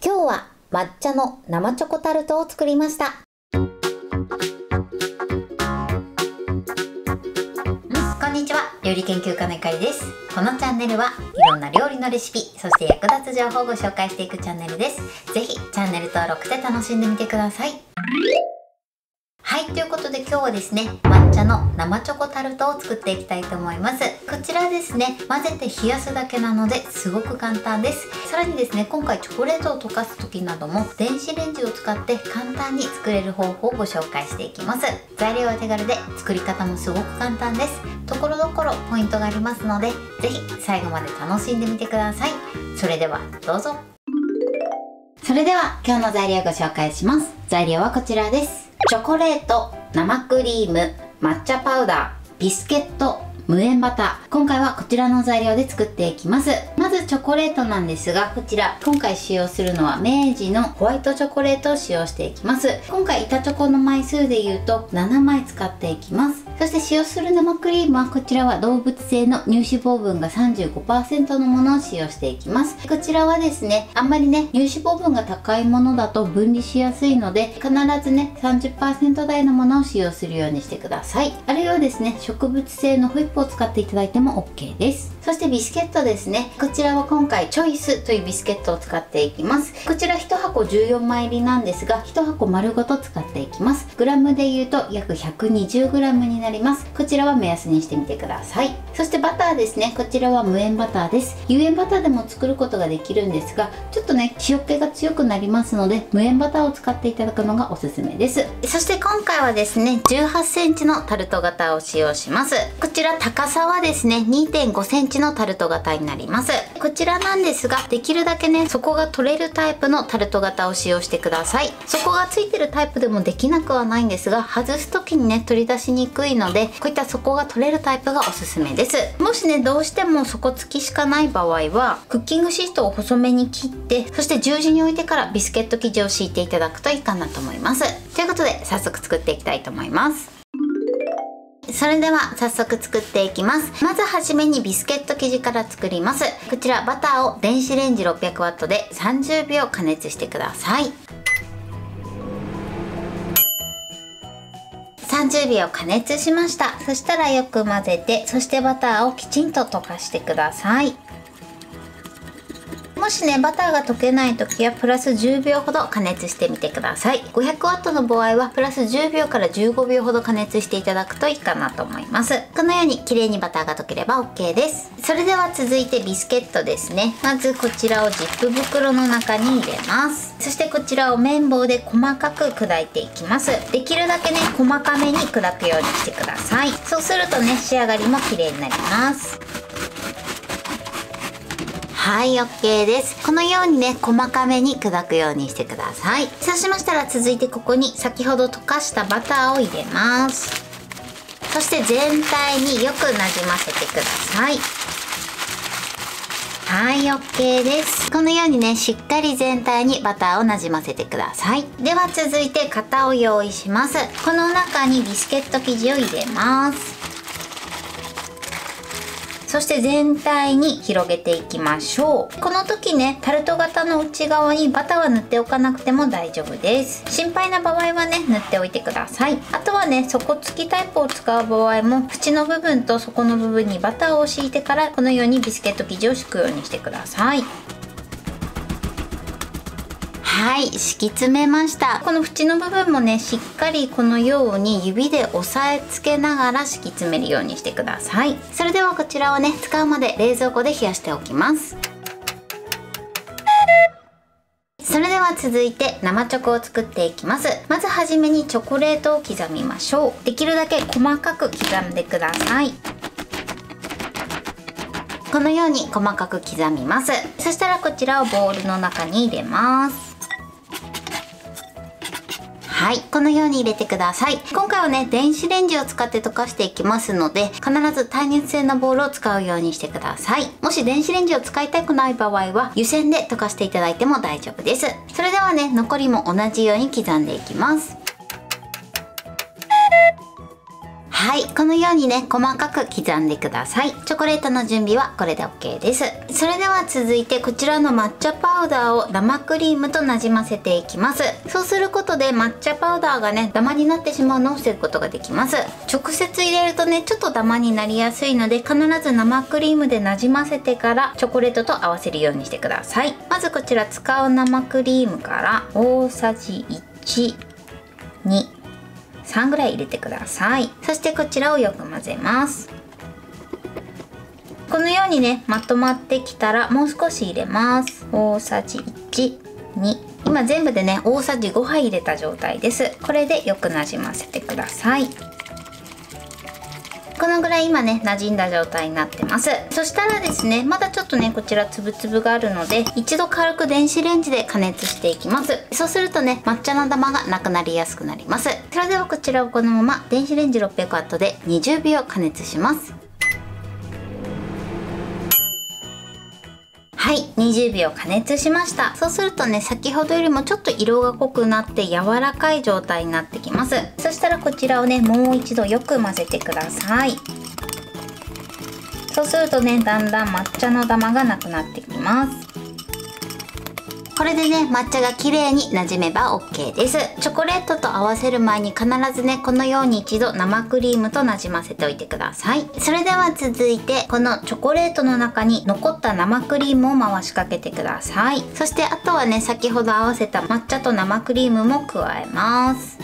今日は抹茶の生チョコタルトを作りました。こんにちは、料理研究家のゆかりです。このチャンネルはいろんな料理のレシピ、そして役立つ情報をご紹介していくチャンネルです。ぜひチャンネル登録で楽しんでみてください。はい、ということで今日はですね、抹茶の生チョコタルトを作っていきたいと思います。こちらですね、混ぜて冷やすだけなのですごく簡単です。さらにですね、今回チョコレートを溶かす時なども電子レンジを使って簡単に作れる方法をご紹介していきます。材料は手軽で作り方もすごく簡単です。ところどころポイントがありますので、ぜひ最後まで楽しんでみてください。それではどうぞ。それでは今日の材料をご紹介します。材料はこちらです。チョコレート、生クリーム、抹茶パウダー、ビスケット、無塩バター。今回はこちらの材料で作っていきます。まずチョコレートなんですが、こちら今回使用するのは明治のホワイトチョコレートを使用していきます。今回板チョコの枚数で言うと7枚使っていきます。そして使用する生クリームはこちらは動物性の乳脂肪分が 35% のものを使用していきます。こちらはですね、あんまりね乳脂肪分が高いものだと分離しやすいので、必ずね 30% 台のものを使用するようにしてください。あるいはですね、植物性のホイップを使っていただいても OK です。そしてビスケットですね、こちらは今回チョイスというビスケットを使っていきます。こちら1箱14枚入りなんですが、1箱丸ごと使っていきます。グラムで言うと約 120g になります。こちらは目安にしてみてください。そしてバターですね、こちらは無塩バターです。有塩バターでも作ることができるんですが、ちょっとね塩気が強くなりますので、無塩バターを使っていただくのがおすすめです。そして今回はですね、18センチのタルト型を使用します。こちら高さはですね 2.5 センチのタルト型になります。こちらなんですが、できるだけね底が取れるタイプのタルト型を使用してください。底がついてるタイプでもできなくはないんですが、外す時にね取り出しにくいので、こういった底が取れるタイプがおすすめです。もしねどうしても底付きしかない場合は、クッキングシートを細めに切って、そして十字に置いてからビスケット生地を敷いていただくといいかなと思います。ということで早速作っていきたいと思います。それでは早速作っていきます。まずはじめにビスケット生地から作ります。こちらバターを電子レンジ 600W で30秒加熱してください。30秒加熱しました。そしたらよく混ぜて、そしてバターをきちんと溶かしてください。もしねバターが溶けない時はプラス10秒ほど加熱してみてください。 500W の場合はプラス10秒から15秒ほど加熱していただくといいかなと思います。このように綺麗にバターが溶ければ OK です。それでは続いてビスケットですね。まずこちらをジップ袋の中に入れます。そしてこちらを綿棒で細かく砕いていきます。できるだけね細かめに砕くようにしてください。そうするとね仕上がりも綺麗になります。はい、OK です。このようにね細かめに砕くようにしてください。そうしましたら続いてここに先ほど溶かしたバターを入れます。そして全体によくなじませてください。はい、OK です。このようにねしっかり全体にバターをなじませてください。では続いて型を用意します。この中にビスケット生地を入れます。そして全体に広げていきましょう。この時ねタルト型の内側にバターは塗っておかなくても大丈夫です。心配な場合はね塗っておいてください。あとはね底付きタイプを使う場合も、縁の部分と底の部分にバターを敷いてからこのようにビスケット生地を敷くようにしてください。はい、敷き詰めました。この縁の部分もねしっかりこのように指で押さえつけながら敷き詰めるようにしてください。それではこちらをね使うまで冷蔵庫で冷やしておきます。それでは続いて生チョコを作っていきます。まずはじめにチョコレートを刻みましょう。できるだけ細かく刻んでください。このように細かく刻みます。そしたらこちらをボウルの中に入れます。はい、このように入れてください。今回はね電子レンジを使って溶かしていきますので、必ず耐熱性のボウルを使うようにしてください。もし電子レンジを使いたくない場合は湯煎で溶かしていただいても大丈夫です。それではね残りも同じように刻んでいきます。はい、このようにね細かく刻んでください。チョコレートの準備はこれで OK です。それでは続いてこちらの抹茶パウダーを生クリームとなじませていきます。そうすることで抹茶パウダーがねダマになってしまうのを防ぐことができます。直接入れるとねちょっとダマになりやすいので、必ず生クリームでなじませてからチョコレートと合わせるようにしてください。まずこちら使う生クリームから大さじ1、2、3ぐらい入れてください。そしてこちらをよく混ぜます。このようにねまとまってきたらもう少し入れます。大さじ1、2、今全部でね大さじ5杯入れた状態です。これでよくなじませてください。このぐらい今ね馴染んだ状態になってます。そしたらですね、まだちょっとねこちらつぶつぶがあるので、一度軽く電子レンジで加熱していきます。そうするとね抹茶のダマがなくなりやすくなります。それではこちらをこのまま電子レンジ 600W で20秒加熱します。はい、20秒加熱しました。そうするとね先ほどよりもちょっと色が濃くなって柔らかい状態になってきます。そしたらこちらをねもう一度よく混ぜてください。そうするとねだんだん抹茶のダマがなくなってきます。これでね抹茶が綺麗に馴染めば OK です。チョコレートと合わせる前に必ずねこのように一度生クリームとなじませておいてください。それでは続いてこのチョコレートの中に残った生クリームを回しかけてください。そしてあとはね先ほど合わせた抹茶と生クリームも加えます。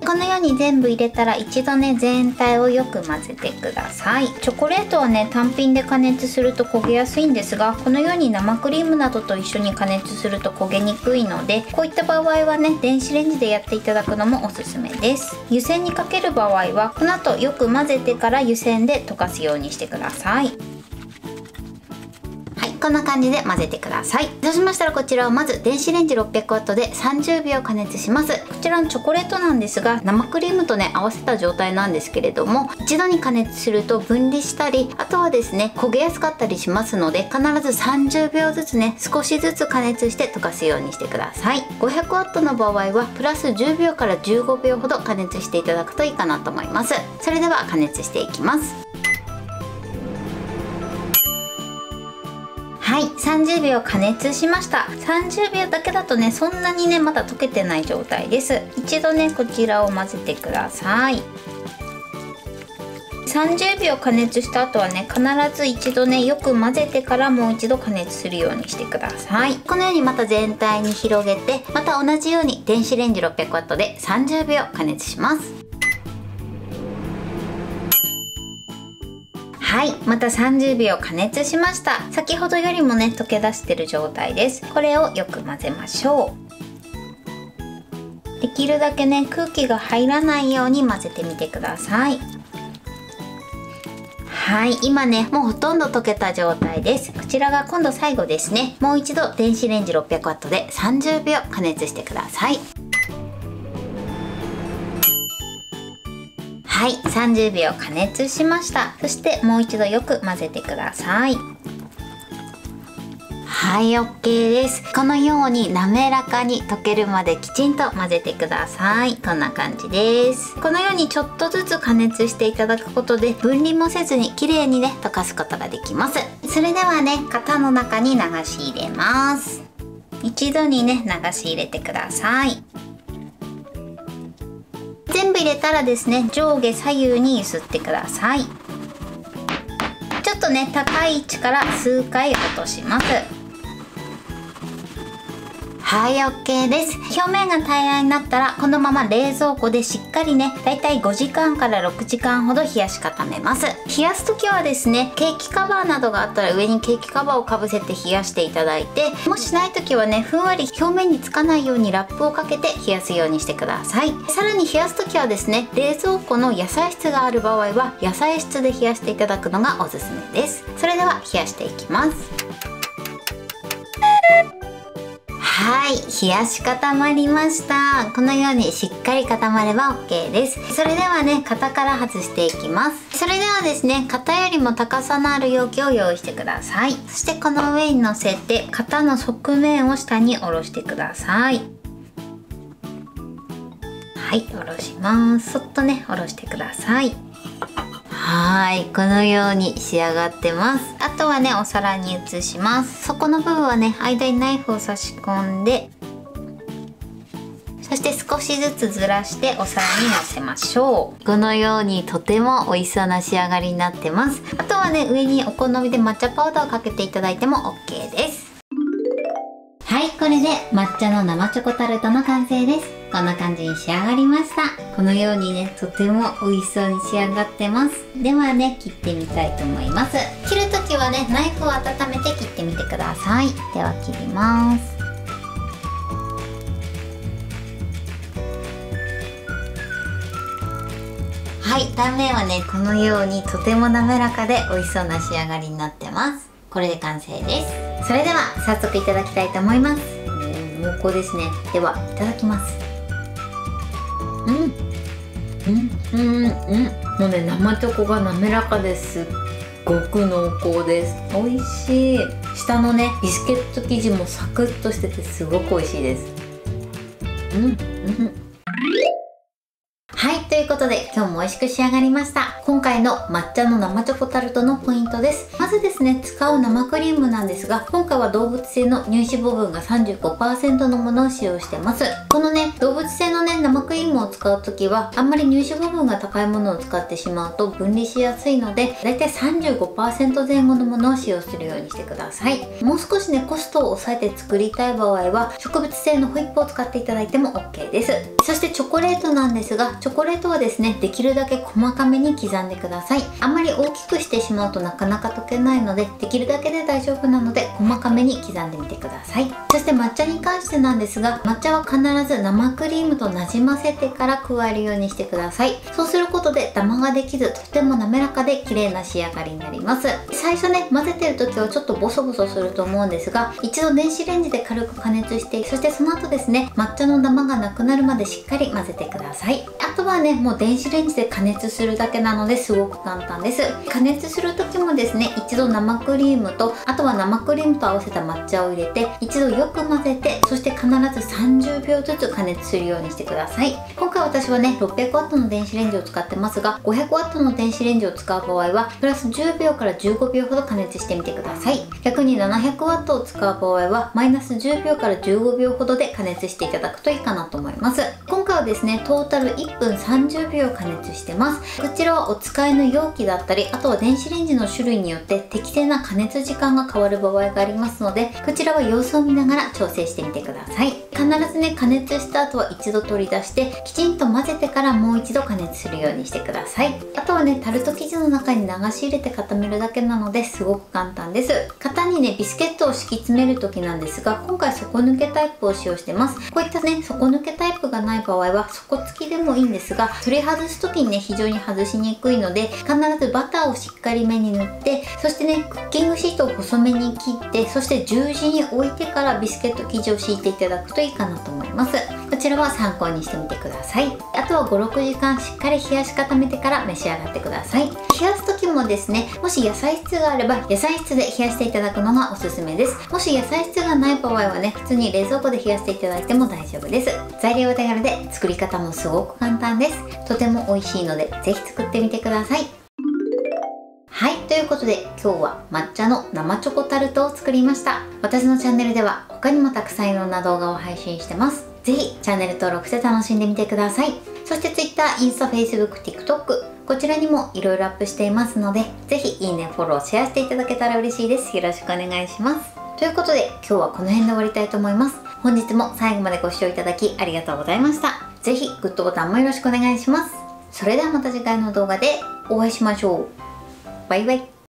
このように全部入れたら一度ね全体をよく混ぜてください。チョコレートはね単品で加熱すると焦げやすいんですが、このように生クリームなどと一緒に加熱すると焦げにくいので、こういった場合はね電子レンジでやっていただくのもおすすめです。湯煎にかける場合はこの後よく混ぜてから湯煎で溶かすようにしてください。こんな感じで混ぜてください。そうしましたらこちらをまず電子レンジ 600W で30秒加熱します。こちらのチョコレートなんですが、生クリームとね合わせた状態なんですけれども、一度に加熱すると分離したり、あとはですね焦げやすかったりしますので、必ず30秒ずつね少しずつ加熱して溶かすようにしてください。 500W の場合はプラス10秒から15秒ほど加熱していただくといいかなと思います。それでは加熱していきます。はい、30秒加熱しました。30秒だけだとねそんなにねまだ溶けてない状態です。一度ねこちらを混ぜてください。30秒加熱した後はね必ず一度ねよく混ぜてからもう一度加熱するようにしてください。このようにまた全体に広げて、また同じように電子レンジ 600W で30秒加熱します。はい、また30秒加熱しました。先ほどよりもね溶け出してる状態です。これをよく混ぜましょう。できるだけね空気が入らないように混ぜてみてください。はい、今ねもうほとんど溶けた状態です。こちらが今度最後ですね。もう一度電子レンジ 600W で30秒加熱してください。はい、30秒加熱しました。そしてもう一度よく混ぜてください。はい、 OK です。このように滑らかに溶けるまできちんと混ぜてください。こんな感じです。このようにちょっとずつ加熱していただくことで分離もせずに綺麗にね溶かすことができます。それではね型の中に流し入れます。一度にね流し入れてください。全部入れたらですね上下左右に揺すってください。ちょっとね高い位置から数回落とします。はい、 OK です。表面が平らになったらこのまま冷蔵庫でしっかりねだいたい5時間から6時間ほど冷やし固めます。冷やす時はですねケーキカバーなどがあったら上にケーキカバーをかぶせて冷やしていただいて、もしない時はねふんわり表面につかないようにラップをかけて冷やすようにしてください。さらに冷やす時はですね冷蔵庫の野菜室がある場合は野菜室で冷やしていただくのがおすすめです。それでは冷やしていきます。はい、冷やし固まりました。このようにしっかり固まれば OK です。それではね型から外していきます。それではですね型よりも高さのある容器を用意してください。そしてこの上に乗せて型の側面を下に下ろしてください。ははい、おろします。そっとねおろしてください。はい、このように仕上がってます。あとはねお皿に移します。底の部分はね間にナイフを差し込んで、そして少しずつずらしてお皿にのせましょう。このようにとても美味しそうな仕上がりになってます。あとはね上にお好みで抹茶パウダーをかけていただいても OK です。はい、これで抹茶の生チョコタルトの完成です。こんな感じに仕上がりました。このようにねとても美味しそうに仕上がってます。ではね切ってみたいと思います。切る時はねナイフを温めて切ってみてください。では切ります。はい、断面はねこのようにとても滑らかで美味しそうな仕上がりになってます。これで完成です。それでは早速いただきたいと思います。濃厚ですね。ではいただきます。もうね生チョコが滑らかです。すっごく濃厚です。美味しい。下のねビスケット生地もサクッとしててすごく美味しいです。はい、ということで今日も美味しく仕上がりました。今回の抹茶の生チョコタルトのポイントです。まずですね、使う生クリームなんですが、今回は動物性の乳脂肪分が 35% のものを使用してます。このね、動物性のね、生クリームを使うときは、あんまり乳脂肪分が高いものを使ってしまうと分離しやすいので、だいたい 35% 前後のものを使用するようにしてください。もう少しね、コストを抑えて作りたい場合は、植物性のホイップを使っていただいても OK です。そしてチョコレートなんですが、チョコレートはですね、できるだけ細かめに刻んでください。あんまり大きくしてしまうとなかなか溶けないので、できるだけで大丈夫なので細かめに刻んでみてください。そして抹茶に関してなんですが、抹茶は必ず生クリームとなじませてから加えるようにしてください。そうすることでダマができず、とても滑らかで綺麗な仕上がりになります。最初ね、混ぜてる時はちょっとボソボソすると思うんですが、一度電子レンジで軽く加熱して、そしてその後ですね、抹茶のダマがなくなるまでしっかり混ぜてください。あとはね、もう電子レンジで加熱するだけなのですごく簡単です。加熱する時もですね、一度生クリームと、あとは生クリームと合わせた抹茶を入れて、一度よく混ぜて、そして必ず30秒ずつ加熱するようにしてください。今回私はね、600W の電子レンジを使ってますが、500W の電子レンジを使う場合は、プラス10秒から15秒ほど加熱してみてください。逆に 700W を使う場合は、マイナス10秒から15秒ほどで加熱していただくといいかなと思います。今回はですね、トータル1分30秒加熱してます。こちらはお使いの容器だったり、あとは電子レンジの種類によって適正な加熱時間が変わる場合がありますので、こちらは様子を見ながら調整してみてください。必ずね、加熱した後は一度取り出して、きちんと混ぜてからもう一度加熱するようにしてください。あとはね、タルト生地の中に流し入れて固めるだけなのですごく簡単です。型にね、ビスケットを敷き詰める時なんですが、今回底抜けタイプを使用してます。こういったね、底抜けタイプがない場合は底付きでもいいんですが、取り外す時にね、非常に外しにくいので、必ずバターをしっかりめに塗って、そしてね、クッキングシートを細めに切って、そして十字に置いてからビスケット生地を敷いていただくといいかなと思います。こちらは参考にしてみてください。あとは 5,6 時間しっかり冷やし固めてから召し上がってください。冷やす時もですね、もし野菜室があれば野菜室で冷やしていただくのがおすすめです。もし野菜室がない場合はね、普通に冷蔵庫で冷やしていただいても大丈夫です。材料は手軽で作り方もすごく簡単です。とても美味しいのでぜひ作ってみてください。はい、ということで今日は抹茶の生チョコタルトを作りました。私のチャンネルでは他にもたくさんいろんな動画を配信してます。ぜひチャンネル登録して楽しんでみてください。そして Twitter、インスタ、Facebook、TikTok こちらにもいろいろアップしていますので、ぜひいいね、フォロー、シェアしていただけたら嬉しいです。よろしくお願いします。ということで今日はこの辺で終わりたいと思います。本日も最後までご視聴いただきありがとうございました。ぜひグッドボタンもよろしくお願いします。それではまた次回の動画でお会いしましょう。バイバイ。